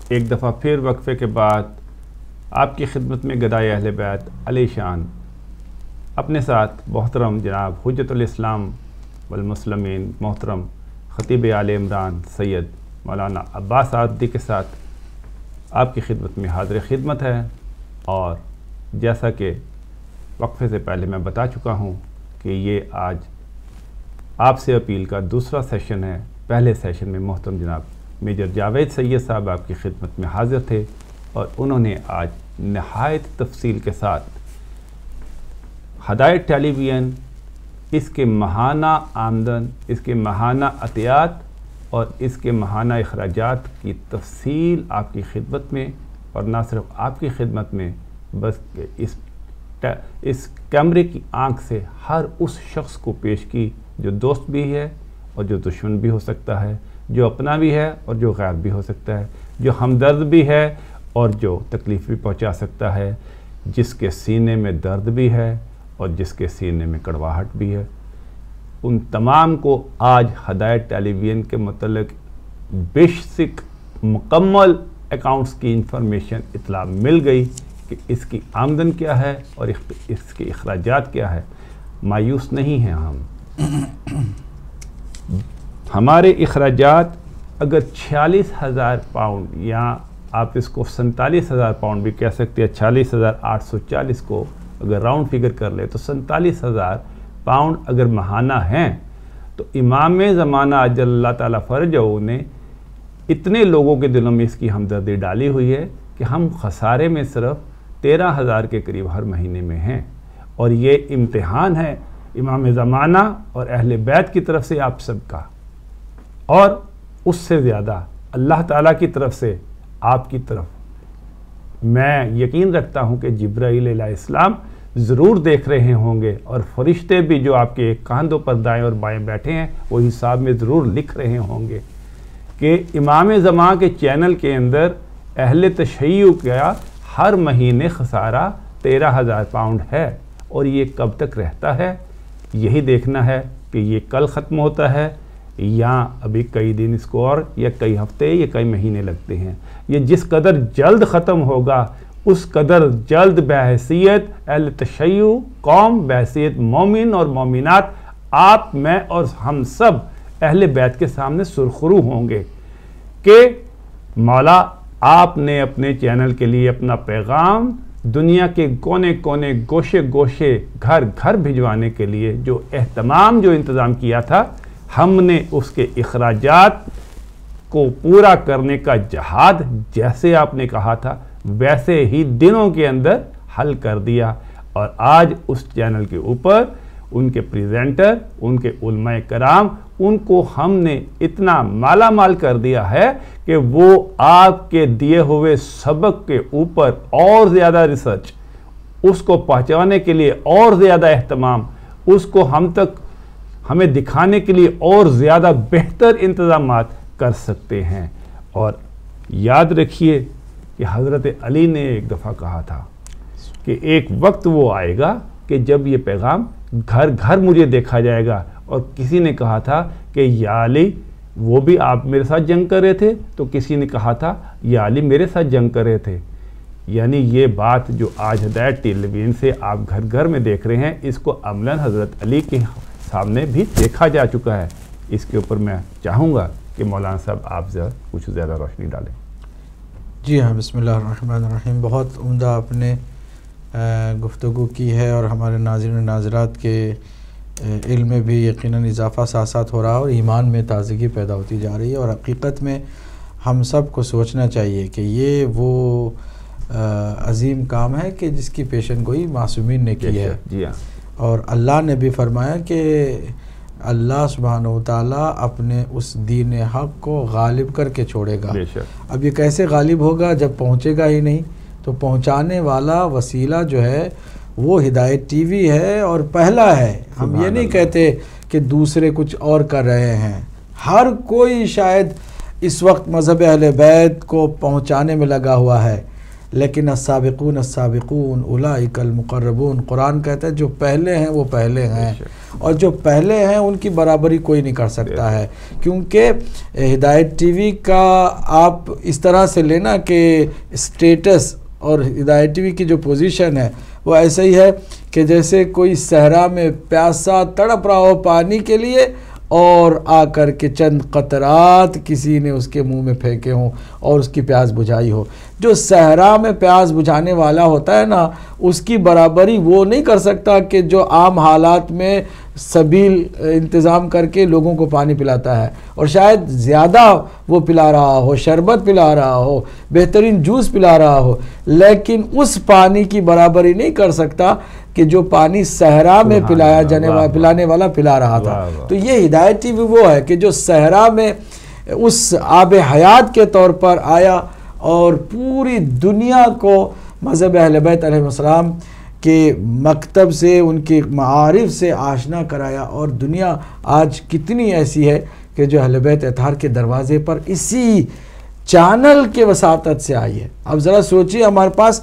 ایک دفعہ پھر وقفے کے بعد آپ کی خدمت میں گدائے اہل بیت علی شان اپنے ساتھ محترم جناب حجت الاسلام والمسلمین محترم خطیب آل عمران سید مولانا عباس عابدی کے ساتھ آپ کی خدمت میں حاضر خدمت ہے. اور جیسا کہ وقفے سے پہلے میں بتا چکا ہوں کہ یہ آج آپ سے اپیل کا دوسرا سیشن ہے. پہلے سیشن میں محترم جناب میجر جاوید سید صاحب آپ کی خدمت میں حاضر تھے اور انہوں نے آج نہایت تفصیل کے ساتھ ہدایت ٹیلی ویژن، اس کے ماہانہ آمدن، اس کے ماہانہ عطیات اور اس کے ماہانہ اخراجات کی تفصیل آپ کی خدمت میں، اور نہ صرف آپ کی خدمت میں، بس اس کیمرے کی آنکھ سے ہر اس شخص کو پیش کی جو دوست بھی ہے اور جو دشمن بھی ہو سکتا ہے، جو اپنا بھی ہے اور جو غیر بھی ہو سکتا ہے، جو ہمدرد بھی ہے اور جو تکلیف بھی پہنچا سکتا ہے، جس کے سینے میں درد بھی ہے اور جس کے سینے میں کڑواہٹ بھی ہے. ان تمام کو آج ہدایت ٹیلی ویژن کے متعلق بیسک مکمل اکاؤنٹس کی انفارمیشن اطلاع مل گئی کہ اس کی آمدن کیا ہے اور اس کے اخراجات کیا ہے. مایوس نہیں ہیں ہم. ہمارے اخراجات اگر 46,000 پاؤنڈ یا آپ اس کو 47,000 پاؤنڈ بھی کہہ سکتے ہیں، 46,840 کو اگر راؤنڈ فگر کر لے تو 47,000 پاؤنڈ اگر ماہانہ ہیں تو امام زمانہ اجل اللہ تعالیٰ فرجہ نے اتنے لوگوں کے دلوں میں اس کی ہمدردی ڈالی ہوئی ہے کہ ہم خسارے میں صرف 13,000 کے قریب ہر مہینے میں ہیں. اور یہ امتحان ہے امام زمانہ اور اہل بیت کی طرف سے آپ سب کا، اور اس سے زیادہ اللہ تعالیٰ کی طرف سے آپ کی طرف. میں یقین رکھتا ہوں کہ جبرائیل علیہ السلام ضرور دیکھ رہے ہوں گے، اور فرشتے بھی جو آپ کے کاندھوں پر دائیں اور بائیں بیٹھے ہیں وہ حساب میں ضرور لکھ رہے ہوں گے کہ امام زمان کے چینل کے اندر اہل تشیع کا ہر مہینے خسارہ 13,000 پاؤنڈ ہے. اور یہ کب تک رہتا ہے یہی دیکھنا ہے کہ یہ کل ختم ہوتا ہے یا ابھی کئی دن اس کو اور یا کئی ہفتے یا کئی مہینے لگتے ہیں. یہ جس قدر جلد ختم ہوگا اس قدر جلد بحیثیت اہل تشیع قوم، بحیثیت مومن اور مومنات، آپ، میں اور ہم سب اہل بیت کے سامنے سرخرو ہوں گے کہ مولا آپ نے اپنے چینل کے لیے اپنا پیغام دنیا کے کونے کونے، گوشے گوشے، گھر گھر بھجوانے کے لیے جو اہتمام، جو انتظام کیا تھا، ہم نے اس کے اخراجات کو پورا کرنے کا جہاد جیسے آپ نے کہا تھا ویسے ہی دنوں کے اندر حل کر دیا. اور آج اس چینل کے اوپر ان کے پریزنٹر، ان کے علماء کرام، ان کو ہم نے اتنا مالا مال کر دیا ہے کہ وہ آپ کے دیے ہوئے سبق کے اوپر اور زیادہ ریسرچ، اس کو پہنچانے کے لیے اور زیادہ اہتمام، اس کو ہمیں دکھانے کے لیے اور زیادہ بہتر انتظامات کر سکتے ہیں. اور یاد رکھیے کہ حضرت علی نے ایک دفعہ کہا تھا کہ ایک وقت وہ آئے گا کہ جب یہ پیغام گھر گھر مجھے دیکھا جائے گا. اور کسی نے کہا تھا کہ یا علی وہ بھی آپ میرے ساتھ جنگ کر رہے تھے، تو کسی نے کہا تھا یا علی میرے ساتھ جنگ کر رہے تھے. یعنی یہ بات جو آج ہدایت ٹیلی ویژن سے آپ گھر گھر میں دیکھ رہے ہیں، اس کو عملاً حضرت علی کے سامنے بھی دیکھا جا چکا ہے. اس کے اوپر میں چاہوں گا کہ مولانا صاحب آپ کچھ زیادہ روشنی ڈالیں. جی ہاں، بسم اللہ الرحمن الرحیم. بہت عمدہ آپ نے گفتگو کی ہے اور ہمارے ناظرین و ناظرات کے علم میں بھی یقیناً اضافہ ساتھ ساتھ ہو رہا ہے اور ایمان میں تازگی پیدا ہوتی جا رہی ہے. اور حقیقت میں ہم سب کو سوچنا چاہیے کہ یہ وہ عظیم کام ہے کہ جس کی پیشن گوئی معصومین نے کی ہے. جی ہاں. اور اللہ نے بھی فرمایا کہ اللہ سبحانہ و تعالیٰ اپنے اس دین حق کو غالب کر کے چھوڑے گا. اب یہ کیسے غالب ہوگا جب پہنچے گا ہی نہیں؟ تو پہنچانے والا وسیلہ جو ہے وہ ہدایت ٹی وی ہے اور پہلا ہے. ہم یہ نہیں کہتے کہ دوسرے کچھ اور کر رہے ہیں. ہر کوئی شاید اس وقت مذہب اہل بیت کو پہنچانے میں لگا ہوا ہے. لیکن السابقون السابقون اولئک المقربون، قرآن کہتا ہے جو پہلے ہیں وہ پہلے ہیں، اور جو پہلے ہیں ان کی برابری کوئی نہیں کر سکتا ہے، کیونکہ ہدایت ٹی وی کا آپ اس طرح سے لینا کہ اسٹیٹس اور ہدایت ٹی وی کی جو پوزیشن ہے وہ ایسا ہی ہے کہ جیسے کوئی صحرا میں پیاسا تڑپ رہا ہو پانی کے لیے، اور آ کر کے چند قطرات کسی نے اس کے منہ میں پھینکے ہوں اور اس کی پیاس بجھائی ہو۔ جو صحرا میں پیاس بجھانے والا ہوتا ہے نا، اس کی برابری وہ نہیں کر سکتا کہ جو عام حالات میں سبیل انتظام کر کے لوگوں کو پانی پلاتا ہے، اور شاید زیادہ وہ پلا رہا ہو، شربت پلا رہا ہو، بہترین جوس پلا رہا ہو، لیکن اس پانی کی برابری نہیں کر سکتا کہ جو پانی صحرا میں پلانے والا پلا رہا تھا۔ تو یہ ہدایت ٹی وی وہ ہے کہ جو صحرا میں اس آب حیات کے طور پر آیا اور پوری دنیا کو مذہب اہل بیت علیہ السلام کے مکتب سے، ان کے معارف سے آشنا کرایا، اور دنیا آج کتنی ایسی ہے کہ جو اہل بیت اطہار کے دروازے پر اسی چینل کے وساطت سے آئی ہے۔ اب ذرا سوچیے، ہمارے پاس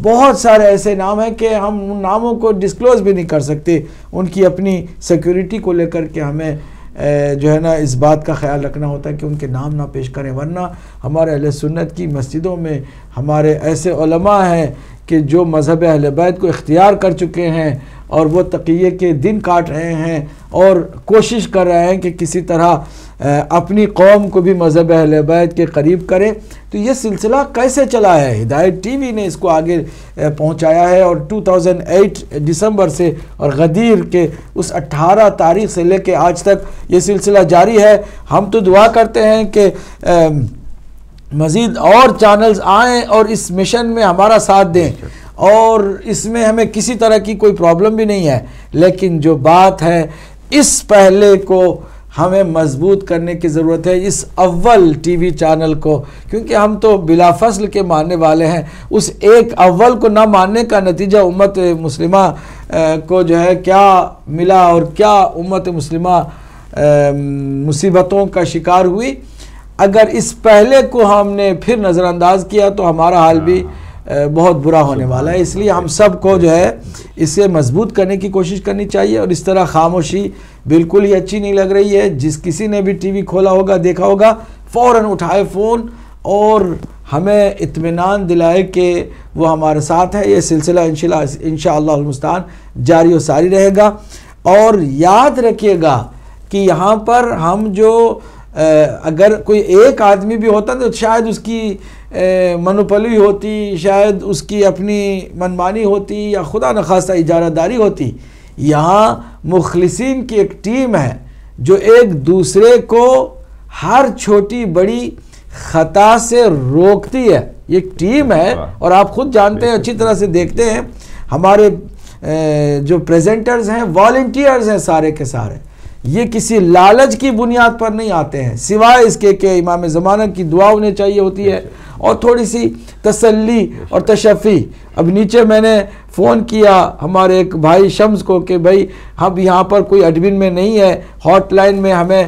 بہت سارے ایسے نام ہیں کہ ہم ان ناموں کو ڈسکلوز بھی نہیں کر سکتے، ان کی اپنی سیکیورٹی کو لے کر کے ہمیں جو ہے نا اس بات کا خیال رکھنا ہوتا ہے کہ ان کے نام نہ پیش کریں، ورنہ ہمارے اہل سنت کی مسجدوں میں ہمارے ایسے علماء ہیں کہ جو مذہب اہل بیت کو اختیار کر چکے ہیں، اور وہ تقیے کے دن کاٹ رہے ہیں اور کوشش کر رہے ہیں کہ کسی طرح اپنی قوم کو بھی مذہب اہل بیت کے قریب کریں۔ تو یہ سلسلہ کیسے چلا ہے؟ ہدایت ٹی وی نے اس کو آگے پہنچایا ہے، اور 2008 دسمبر سے اور غدیر کے اس 18 تاریخ سے لے کے آج تک یہ سلسلہ جاری ہے۔ ہم تو دعا کرتے ہیں کہ مزید اور چینلز آئیں اور اس مشن میں ہمارا ساتھ دیں، اور اس میں ہمیں کسی طرح کی کوئی پرابلم بھی نہیں ہے، لیکن جو بات ہے اس پہلے کو ہمیں مضبوط کرنے کی ضرورت ہے، اس اول ٹی وی چینل کو، کیونکہ ہم تو بلا فصل کے ماننے والے ہیں۔ اس ایک اول کو نہ ماننے کا نتیجہ امت مسلمہ کو جو ہے کیا ملا، اور کیا امت مسلمہ مصیبتوں کا شکار ہوئی۔ اگر اس پہلے کو ہم نے پھر نظر انداز کیا تو ہمارا حال بھی بہت برا ہونے والا ہے۔ اس لیے ہم سب کو جو ہے اسے مضبوط کرنے کی کوشش کرنی چاہیے، اور اس طرح خاموشی بالکل ہی اچھی نہیں لگ رہی ہے۔ جس کسی نے بھی ٹی وی کھولا ہوگا، دیکھا ہوگا، فوراً اٹھائے فون اور ہمیں اطمینان دلائے کہ وہ ہمارے ساتھ ہے۔ یہ سلسلہ انشاءاللہ المستعان جاری و ساری رہے گا، اور یاد رکھیے گا کہ یہاں پر ہم جو اگر کوئی ایک آدمی بھی ہوتا تو شاید اس کی منوپلی ہوتی، شاید اس کی اپنی منمانی ہوتی، یا خدا نخواستہ اجارہ داری ہوتی۔ یہاں مخلصین کی ایک ٹیم ہے جو ایک دوسرے کو ہر چھوٹی بڑی خطا سے روکتی ہے۔ یہ ٹیم ہے، اور آپ خود جانتے ہیں، اچھی طرح سے دیکھتے ہیں، ہمارے جو پریزنٹرز ہیں والنٹیئرز ہیں سارے کے سارے، یہ کسی لالچ کی بنیاد پر نہیں آتے ہیں، سوائے اس کے کہ امام زمانہ کی دعا انہیں چاہیے ہوتی ہے، اور تھوڑی سی تسلی اور تشفی۔ اب نیچے میں نے فون کیا ہمارے ایک بھائی شمس کو کہ بھائی ہم یہاں پر کوئی ایڈمن میں نہیں ہے، ہاٹ لائن میں ہمیں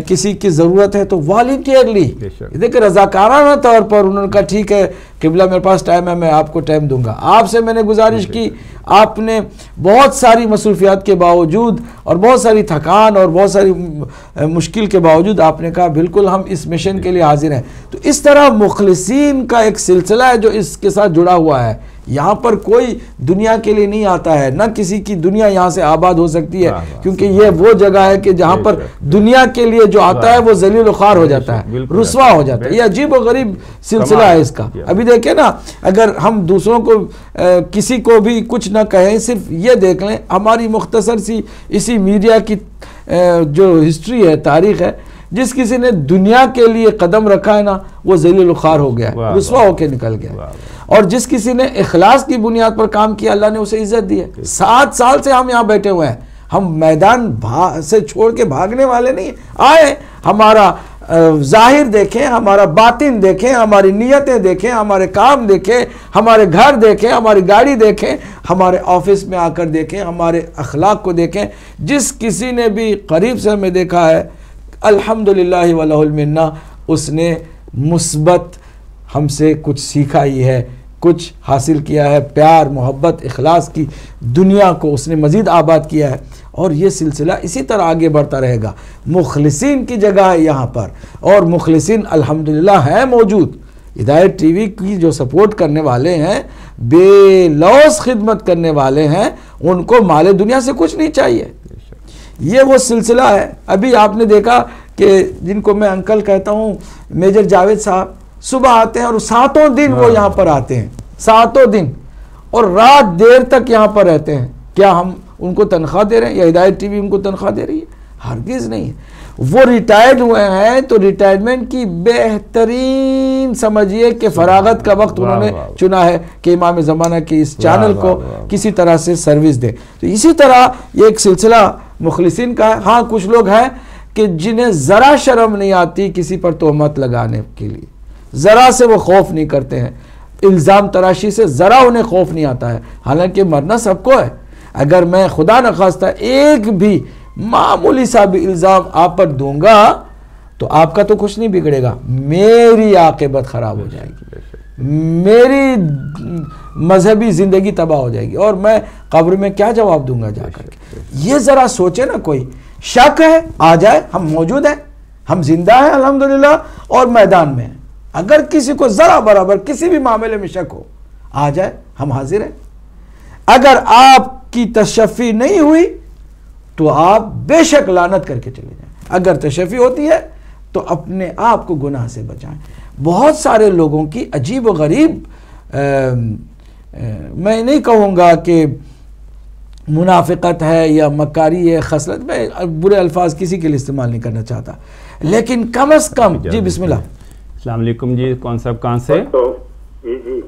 کسی کی ضرورت ہے، تو والنٹیئرلی دیکھیں رضاکارانہ طور پر انہوں نے کہا ٹھیک ہے قبلہ میرے پاس ٹائم ہے، میں آپ کو ٹائم دوں گا۔ آپ سے میں نے گزارش کی، آپ نے بہت ساری مصروفیات کے باوجود اور بہت ساری تھکان اور بہت ساری مشکل کے باوجود آپ نے کہا بالکل ہم اس مشن کے لیے حاضر ہیں۔ تو اس طرح مخلصین کا ایک سلسلہ ہے جو اس کے ساتھ جڑا ہوا ہے۔ یہاں پر کوئی دنیا کے لیے نہیں آتا ہے، نہ کسی کی دنیا یہاں سے آباد ہو سکتی ہے، کیونکہ یہ وہ جگہ ہے کہ جہاں پر دنیا کے لیے جو آتا ہے وہ ذلیل و خوار ہو جاتا ہے، رسوا ہو جاتا ہے۔ یہ عجیب و غریب سلسلہ ہے اس کا۔ ابھی دیکھیں نا، اگر ہم دوسروں کو کسی کو بھی کچھ نہ کہیں، صرف یہ دیکھ لیں ہماری مختصر سی اسی میڈیا کی جو ہسٹری ہے، تاریخ ہے، جس کسی نے دنیا کے لیے قدم رکھا ہے نا، وہ ذلیل و خوار ہو گیا، رسوا ہو کے نکل گیا، اور جس کسی نے اخلاص کی بنیاد پر کام کیا اللہ نے اسے عزت دی ہے۔ 7 سال سے ہم یہاں بیٹھے ہوئے ہیں، ہم میدان سے چھوڑ کے بھاگنے والے نہیں آئے۔ ہمارا ظاہر دیکھیں، ہمارا باطن دیکھیں، ہماری نیتیں دیکھیں، ہمارے کام دیکھیں، ہمارے گھر دیکھیں، ہماری گاڑی دیکھیں، ہمارے آفس میں آ کر دیکھیں، ہمارے اخلاق کو دیکھیں۔ جس کسی نے بھی قریب سے ہمیں دیکھا ہے الحمدللہ ولہ المنہ، اس نے مثبت ہم سے کچھ سیکھا ہی ہے کچھ حاصل کیا ہے، پیار، محبت، اخلاص کی دنیا کو اس نے مزید آباد کیا ہے، اور یہ سلسلہ اسی طرح آگے بڑھتا رہے گا۔ مخلصین کی جگہ ہے یہاں پر، اور مخلصین الحمدللہ ہیں موجود۔ ہدایت ٹی وی کی جو سپورٹ کرنے والے ہیں، بے لوث خدمت کرنے والے ہیں، ان کو مال دنیا سے کچھ نہیں چاہیے۔ یہ وہ سلسلہ ہے۔ ابھی آپ نے دیکھا کہ جن کو میں انکل کہتا ہوں، میجر جاوید صاحب صبح آتے ہیں اور ساتوں دن وہ یہاں پر آتے ہیں، ساتوں دن، اور رات دیر تک یہاں پر رہتے ہیں۔ کیا ہم ان کو تنخواہ دے رہے ہیں یا ہدایت ٹی وی ان کو تنخواہ دے رہی ہے؟ ہرگز نہیں ہے۔ وہ ریٹائرڈ ہوئے ہیں تو ریٹائرمنٹ کی بہترین سمجھیے کہ فراغت کا وقت انہوں نے چنا ہے کہ امام زمانہ کی اس چینل کو کسی طرح سے سروس دے۔ تو اسی طرح یہ ایک سلسلہ مخلصین کا ہے۔ ہاں کچھ لوگ ہیں کہ جنہیں ذرا شرم نہیں آتی کسی پر تہمت لگانے کے لیے، ذرا سے وہ خوف نہیں کرتے ہیں، الزام تراشی سے ذرا انہیں خوف نہیں آتا ہے، حالانکہ مرنا سب کو ہے۔ اگر میں خدا نخواستہ ایک بھی معمولی سا بھی الزام آپ پر دوں گا تو آپ کا تو کچھ نہیں بگڑے گا، میری عاقبت خراب ہو جائے گی، میری مذہبی زندگی تباہ ہو جائے گی، اور میں قبر میں کیا جواب دوں گا جا کر کے؟ یہ ذرا سوچے نا، کوئی شک ہے آ جائے، ہم موجود ہیں، ہم زندہ ہیں الحمدللہ اور میدان میں ہیں۔ اگر کسی کو ذرا برابر کسی بھی معاملے میں شک ہو آ جائے، ہم حاضر ہیں۔ اگر آپ کی تشفی نہیں ہوئی تو آپ بے شک لعنت کر کے چلے جائیں، اگر تشفی ہوتی ہے تو اپنے آپ کو گناہ سے بچائیں۔ بہت سارے لوگوں کی عجیب و غریب، میں نہیں کہوں گا کہ منافقت ہے یا مکاری ہے، خصلت، میں برے الفاظ کسی کے لیے استعمال نہیں کرنا چاہتا، لیکن کم از کم جی بسم اللہ۔ السلام علیکم جی، کون صاحب کہاں سے؟ جی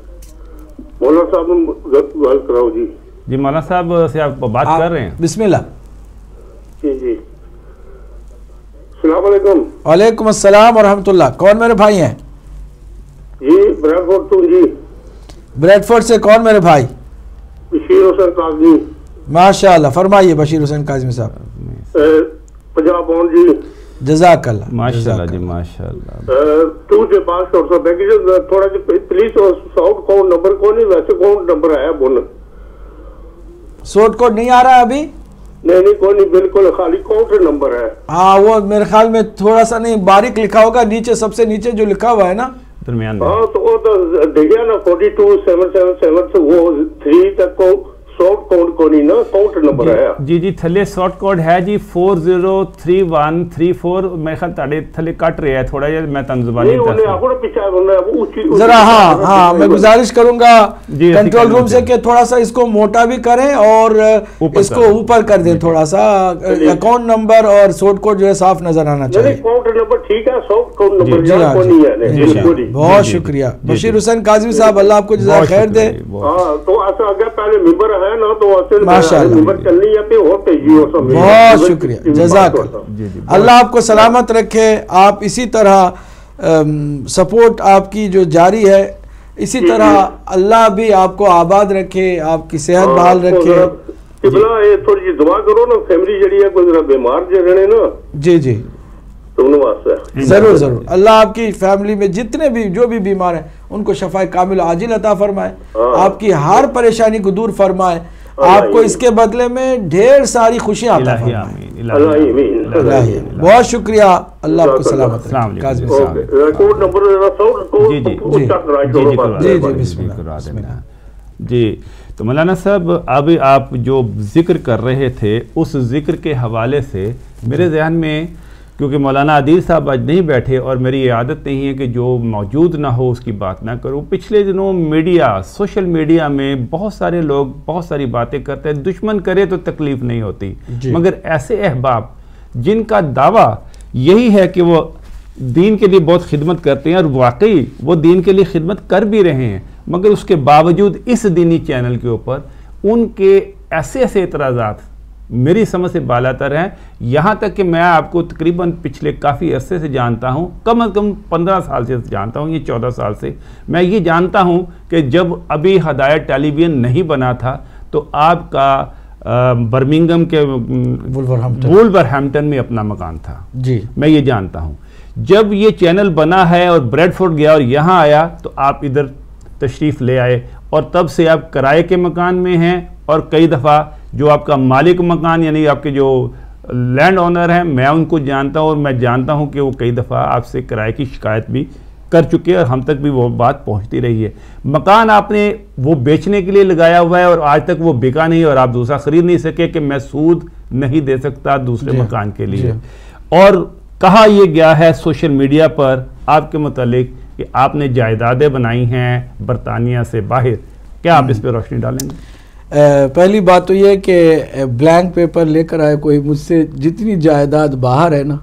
مولانا صاحب بات کراؤ جی۔ جی مولانا صاحب سے آپ بات کر رہے ہیں؟ بسم اللہ۔ جی السلام علیکم۔ وعلیکم السلام ورحمۃ اللہ۔ کون میرے بھائی ہیں؟ جی بریڈ فورڈ تو جی۔ بریڈ فورڈ سے کون میرے بھائی؟ بشیر حسین کاظمی۔ ماشاء اللہ، فرمائیے بشیر حسین کاظمی صاحب۔ پنجاب آن جی۔ جزاک اللہ ماشاء اللہ جی، ماشاء اللہ۔ تو جو پاس کر سو پیکیج تھوڑا جی پلیز ساؤٹ کاؤنٹ نمبر کو نہیں، ویسے کاؤنٹ نمبر ہے بول۔ سوٹ کوڈ نہیں آ رہا ہے ابھی؟ نہیں کوئی نہیں، بالکل خالی کاؤنٹ نمبر ہے۔ ہاں وہ میرے خیال میں تھوڑا سا نہیں باریک لکھا ہوگا، نیچے سب سے نیچے جو لکھا ہوا ہے نا درمیان میں۔ ہاں تو وہ تو دیکھیا نا 42777 سے وہ 3 تک کو شارٹ کاؤنٹ کو نہیں نا، کاؤنٹ نمبر ہے۔ جی جی تھلے شارٹ کوڈ ہے جی 403134۔ میرے خیال تاڑے تھلے کٹ رہے ہیں تھوڑا، یہ میں تم زبانی ذرا ہاں میں گزارش کروں گا کنٹرول روم سے کہ تھوڑا سا اس کو موٹا بھی کریں اور اس کو اوپر کر دیں تھوڑا سا، اکاؤنٹ نمبر اور شارٹ کوڈ جو ہے صاف نظر آنا چاہیے۔ کاؤنٹ نمبر ٹھیک ہے، شارٹ کاؤنٹ نمبر یہاں کو نہیں ہے۔ بہت شکریہ بشیر حسین کاظمی صاحب، اللہ آپ کو جزائے خیر دے۔ ہاں تو ایسا اگر پہلے ممبر ہے نا تو بہت شکریہ، جزاک اللہ۔ اللہ آپ کو سلامت رکھے، آپ اسی طرح سپورٹ آپ کی جو جاری ہے، اسی طرح اللہ بھی آپ کو آباد رکھے، آپ کی صحت بحال رکھے۔ تھوڑی جی دعا کرو نا، فیملی جڑی ہے کوئی ذرا بیمار جے رہنے نا۔ جی جی ضرور ضرور، اللہ آپ کی فیملی میں جتنے بھی جو بھی بیمار ہیں ان کو شفا کامل عاجل عطا فرمائے، آپ کی ہر پریشانی کو دور فرمائے، آپ کو اس کے بدلے میں ڈھیر ساری خوشیاں عطا فرمائے۔ بہت شکریہ، اللہ آپ کو سلامت رکھے۔ جی تو مولانا صاحب اب آپ جو ذکر کر رہے تھے اس ذکر کے حوالے سے میرے ذہن میں، کیونکہ مولانا عادل صاحب آج نہیں بیٹھے اور میری یہ عادت نہیں ہے کہ جو موجود نہ ہو اس کی بات نہ کروں، پچھلے دنوں میڈیا، سوشل میڈیا میں بہت سارے لوگ بہت ساری باتیں کرتے ہیں، دشمن کرے تو تکلیف نہیں ہوتی، مگر ایسے احباب جن کا دعویٰ یہی ہے کہ وہ دین کے لیے بہت خدمت کرتے ہیں اور واقعی وہ دین کے لیے خدمت کر بھی رہے ہیں، مگر اس کے باوجود اس دینی چینل کے اوپر ان کے ایسے اعتراضات میری سمجھ سے بالا تر ہیں، یہاں تک کہ میں آپ کو تقریباً پچھلے کافی عرصے سے جانتا ہوں، کم از کم 15 سال سے جانتا ہوں، یہ 14 سال سے میں یہ جانتا ہوں کہ جب ابھی ہدایت ٹیلی ویژن نہیں بنا تھا تو آپ کا برمنگم کے وولورہمپٹن میں اپنا مکان تھا، جی میں یہ جانتا ہوں۔ جب یہ چینل بنا ہے اور بریڈ فورڈ گیا اور یہاں آیا تو آپ ادھر تشریف لے آئے اور تب سے آپ کرائے کے مکان میں ہیں، اور کئی دفعہ جو آپ کا مالک مکان یعنی آپ کے جو لینڈ اونر ہیں میں ان کو جانتا ہوں، اور میں جانتا ہوں کہ وہ کئی دفعہ آپ سے کرائے کی شکایت بھی کر چکے ہیں اور ہم تک بھی وہ بات پہنچتی رہی ہے۔ مکان آپ نے وہ بیچنے کے لیے لگایا ہوا ہے اور آج تک وہ بکا نہیں اور آپ دوسرا خرید نہیں سکے کہ میں سود نہیں دے سکتا دوسرے مکان کے لیے، اور کہا یہ گیا ہے سوشل میڈیا پر آپ کے متعلق کہ آپ نے جائیدادیں بنائی ہیں برطانیہ سے باہر، کیا آپ اس پہ روشنی ڈالیں گے؟ پہلی بات تو یہ کہ بلینک پیپر لے کر آئے کوئی، مجھ سے جتنی جائیداد باہر ہے نا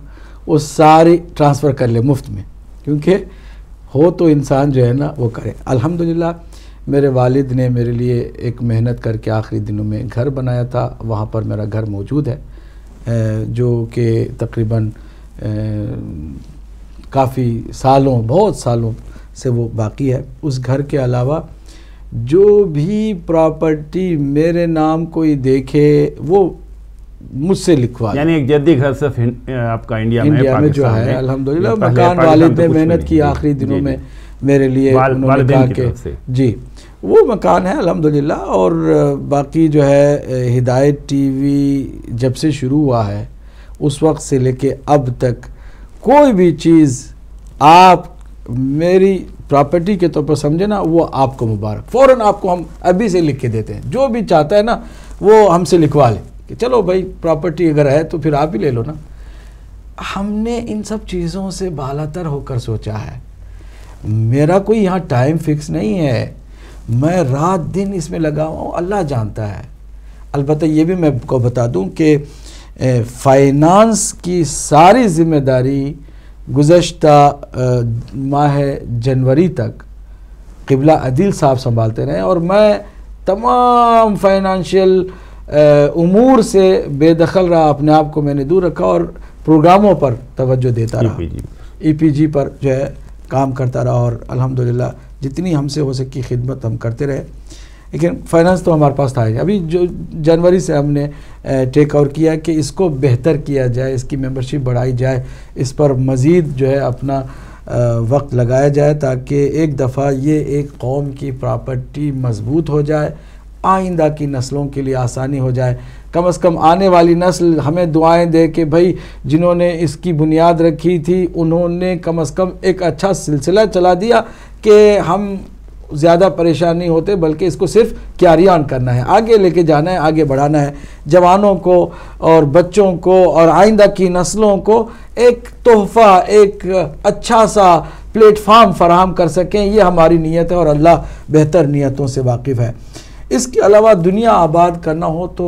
وہ ساری ٹرانسفر کر لے مفت میں، کیونکہ ہو تو انسان جو ہے نا وہ کرے۔ الحمدللہ میرے والد نے میرے لیے ایک محنت کر کے آخری دنوں میں گھر بنایا تھا، وہاں پر میرا گھر موجود ہے جو کہ تقریباً کافی سالوں، بہت سالوں سے وہ باقی ہے۔ اس گھر کے علاوہ جو بھی پراپرٹی میرے نام کوئی دیکھے وہ مجھ سے لکھوا، یعنی ایک جدی گھر صرف آپ کا انڈیا میں جو ہے الحمدللہ مکان والد نے محنت کی آخری دنوں میں میرے لیے، انہوں نے کہا کہ جی وہ مکان ہے الحمدللہ۔ اور باقی جو ہے ہدایت ٹی وی جب سے شروع ہوا ہے اس وقت سے لے کے اب تک کوئی بھی چیز آپ میری پراپرٹی کے طور پر سمجھے نا وہ آپ کو مبارک، فوراً آپ کو ہم ابھی سے لکھ کے دیتے ہیں، جو بھی چاہتا ہے نا وہ ہم سے لکھوا لے کہ چلو بھائی پراپرٹی اگر ہے تو پھر آپ ہی لے لو نا۔ ہم نے ان سب چیزوں سے بالاتر ہو کر سوچا ہے، میرا کوئی یہاں ٹائم فکس نہیں ہے، میں رات دن اس میں لگا ہوا ہوں، اللہ جانتا ہے۔ البتہ یہ بھی میں کو بتا دوں کہ فائنانس کی ساری ذمہ داری گزشتہ ماہ جنوری تک قبلہ عدیل صاحب سنبھالتے رہے، اور میں تمام فائنانشیل امور سے بے دخل رہا، اپنے آپ کو میں نے دور رکھا اور پروگراموں پر توجہ دیتا رہا، ای پی جی پر جو ہے کام کرتا رہا، اور الحمدللہ جتنی ہم سے ہو سکی خدمت ہم کرتے رہے۔ لیکن فائنانس تو ہمارے پاس تھا ہی، ابھی جو جنوری سے ہم نے ٹیک اوور کیا کہ اس کو بہتر کیا جائے، اس کی ممبرشپ بڑھائی جائے، اس پر مزید جو ہے اپنا وقت لگایا جائے تاکہ ایک دفعہ یہ ایک قوم کی پراپرٹی مضبوط ہو جائے، آئندہ کی نسلوں کے لیے آسانی ہو جائے، کم از کم آنے والی نسل ہمیں دعائیں دے کہ بھائی جنہوں نے اس کی بنیاد رکھی تھی انہوں نے کم از کم ایک اچھا سلسلہ چلا دیا کہ ہم زیادہ پریشان نہیں ہوتے، بلکہ اس کو صرف کیری آن کرنا ہے، آگے لے کے جانا ہے، آگے بڑھانا ہے، جوانوں کو اور بچوں کو اور آئندہ کی نسلوں کو ایک تحفہ، ایک اچھا سا پلیٹ فارم فراہم کر سکیں، یہ ہماری نیت ہے اور اللہ بہتر نیتوں سے واقف ہے۔ اس کے علاوہ دنیا آباد کرنا ہو تو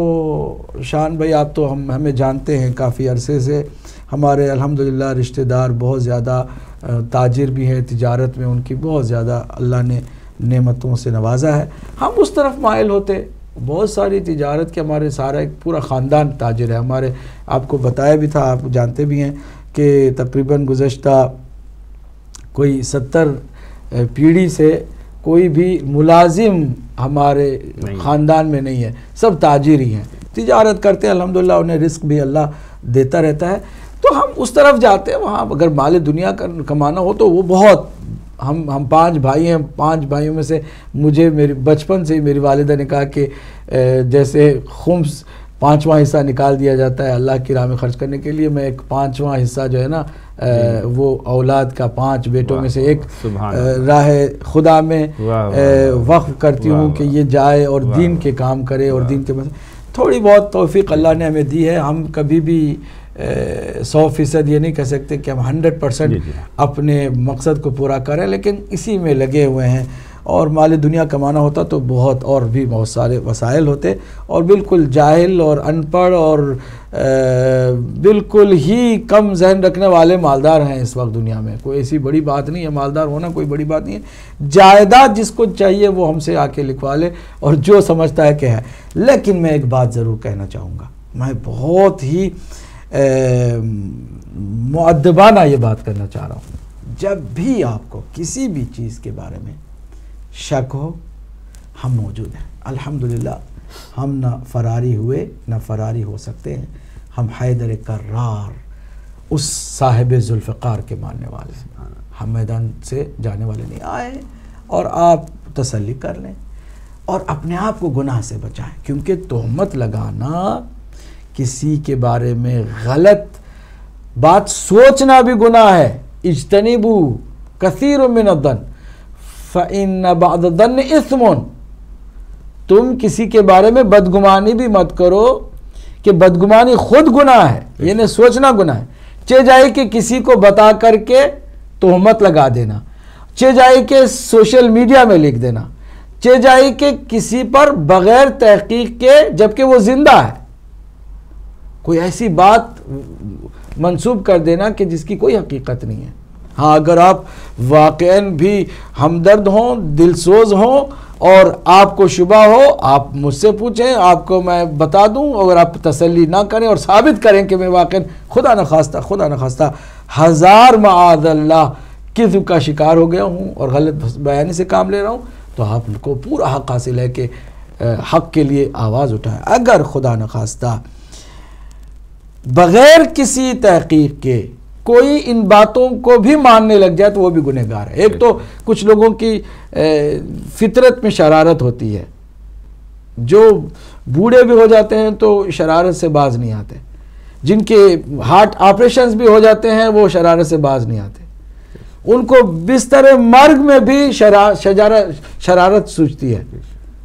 شان بھائی آپ تو ہمیں جانتے ہیں کافی عرصے سے، ہمارے الحمدللہ رشتہ دار بہت زیادہ تاجر بھی ہیں، تجارت میں ان کی بہت زیادہ اللہ نے نعمتوں سے نوازا ہے، ہم اس طرف مائل ہوتے، بہت ساری تجارت کے ہمارے سارا ایک پورا خاندان تاجر ہے ہمارے، آپ کو بتایا بھی تھا، آپ جانتے بھی ہیں کہ تقریباً گزشتہ کوئی 70 پیڑھی سے کوئی بھی ملازم ہمارے خاندان میں نہیں ہے، سب تاجر ہی ہیں، تجارت کرتے ہیں الحمدللہ، انہیں رزق بھی اللہ دیتا رہتا ہے، تو ہم اس طرف جاتے ہیں۔ وہاں اگر مال دنیا کا کمانا ہو تو وہ بہت، ہم 5 بھائی ہیں، 5 بھائیوں میں سے مجھے میری بچپن سے ہی میری والدہ نے کہا کہ جیسے خمس 5واں حصہ نکال دیا جاتا ہے اللہ کی راہ میں خرچ کرنے کے لیے، میں ایک 5واں حصہ جو ہے نا وہ اولاد کا 5 بیٹوں میں سے ایک راہ خدا میں وقف کرتی ہوں کہ یہ جائے اور دین کے کام کرے، اور دین کے تھوڑی بہت توفیق اللہ نے ہمیں دی ہے۔ ہم کبھی بھی 100% یہ نہیں کہہ سکتے کہ ہم 100% اپنے مقصد کو پورا کریں، لیکن اسی میں لگے ہوئے ہیں، اور مال دنیا کمانا ہوتا تو بہت اور بھی بہت سارے وسائل ہوتے، اور بالکل جاہل اور ان پڑھ اور بالکل ہی کم ذہن رکھنے والے مالدار ہیں اس وقت دنیا میں، کوئی ایسی بڑی بات نہیں ہے، مالدار ہونا کوئی بڑی بات نہیں ہے، جائیداد جس کو چاہیے وہ ہم سے آ کے لکھوا لے اور جو سمجھتا ہے کہ ہے۔ لیکن میں ایک بات ضرور کہنا چاہوں گا، میں بہت ہی مؤدبانہ یہ بات کرنا چاہ رہا ہوں، جب بھی آپ کو کسی بھی چیز کے بارے میں شک ہو، ہم موجود ہیں الحمدللہ، ہم نہ فراری ہوئے نہ فراری ہو سکتے ہیں، ہم حیدر کرار اس صاحب ذوالفقار کے ماننے والے ہیں، ہم میدان سے جانے والے نہیں آئے، اور آپ تو تسلی کر لیں اور اپنے آپ کو گناہ سے بچائیں، کیونکہ تہمت لگانا، کسی کے بارے میں غلط بات سوچنا بھی گناہ ہے۔ اجتنبوا کثیر من الظن فإن بعض الظن اثم۔ تم کسی کے بارے میں بدگمانی بھی مت کرو کہ بدگمانی خود گناہ ہے، یعنی سوچنا گناہ ہے۔ چہ جائے کہ کسی کو بتا کر کے تہمت لگا دینا، چہ جائے کہ سوشل میڈیا میں لکھ دینا، چہ جائے کہ کسی پر بغیر تحقیق کے جبکہ وہ زندہ ہے کوئی ایسی بات منسوب کر دینا کہ جس کی کوئی حقیقت نہیں ہے۔ ہاں اگر آپ واقعاً بھی ہمدرد ہوں، دل سوز ہوں اور آپ کو شبہ ہو، آپ مجھ سے پوچھیں، آپ کو میں بتا دوں۔ اگر آپ تسلی نہ کریں اور ثابت کریں کہ میں واقعاً خدا نخواستہ ہزار معاذ اللہ کذب کا شکار ہو گیا ہوں اور غلط بیانی سے کام لے رہا ہوں، تو آپ کو پورا حق حاصل ہے کہ حق کے لیے آواز اٹھائیں۔ اگر خدا نخواستہ بغیر کسی تحقیق کے کوئی ان باتوں کو بھی ماننے لگ جائے تو وہ بھی گنہگار ہے۔ ایک تو کچھ لوگوں کی فطرت میں شرارت ہوتی ہے، جو بوڑھے بھی ہو جاتے ہیں تو شرارت سے باز نہیں آتے، جن کے ہارٹ آپریشنز بھی ہو جاتے ہیں وہ شرارت سے باز نہیں آتے، ان کو بستر مرگ میں بھی شرارت سوچتی ہے۔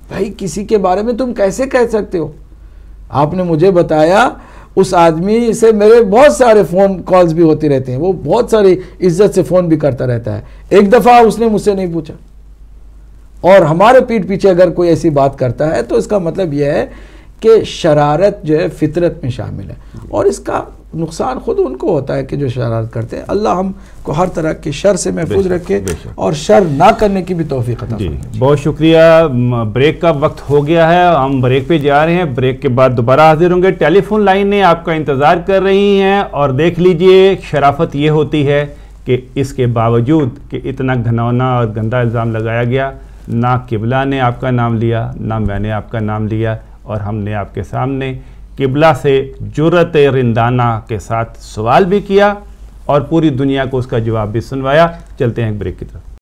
بھائی کسی کے بارے میں تم کیسے کہہ سکتے ہو؟ آپ نے مجھے بتایا اس آدمی سے میرے بہت سارے فون کالز بھی ہوتی رہتے ہیں، وہ بہت ساری عزت سے فون بھی کرتا رہتا ہے، ایک دفعہ اس نے مجھ سے نہیں پوچھا۔ اور ہمارے پیٹھ پیچھے اگر کوئی ایسی بات کرتا ہے تو اس کا مطلب یہ ہے کہ شرارت جو ہے فطرت میں شامل ہے، اور اس کا نقصان خود ان کو ہوتا ہے کہ جو شرارت کرتے ہیں۔ اللہ ہم کو ہر طرح کے شر سے محفوظ رکھے اور شر نہ کرنے کی بھی توفیق عطا فرمائے۔ بہت شکریہ۔ بریک کا وقت ہو گیا ہے، ہم بریک پہ جا رہے ہیں، بریک کے بعد دوبارہ حاضر ہوں گے۔ ٹیلی فون لائنیں آپ کا انتظار کر رہی ہیں، اور دیکھ لیجئے شرافت یہ ہوتی ہے کہ اس کے باوجود کہ اتنا گھنونا اور گندا الزام لگایا گیا، نہ قبلہ نے آپ کا نام لیا، نہ میں نے آپ کا نام لیا، اور ہم نے آپ کے سامنے قبلہ سے جرأت رندانہ کے ساتھ سوال بھی کیا اور پوری دنیا کو اس کا جواب بھی سنوایا۔ چلتے ہیں ایک بریک کی طرف۔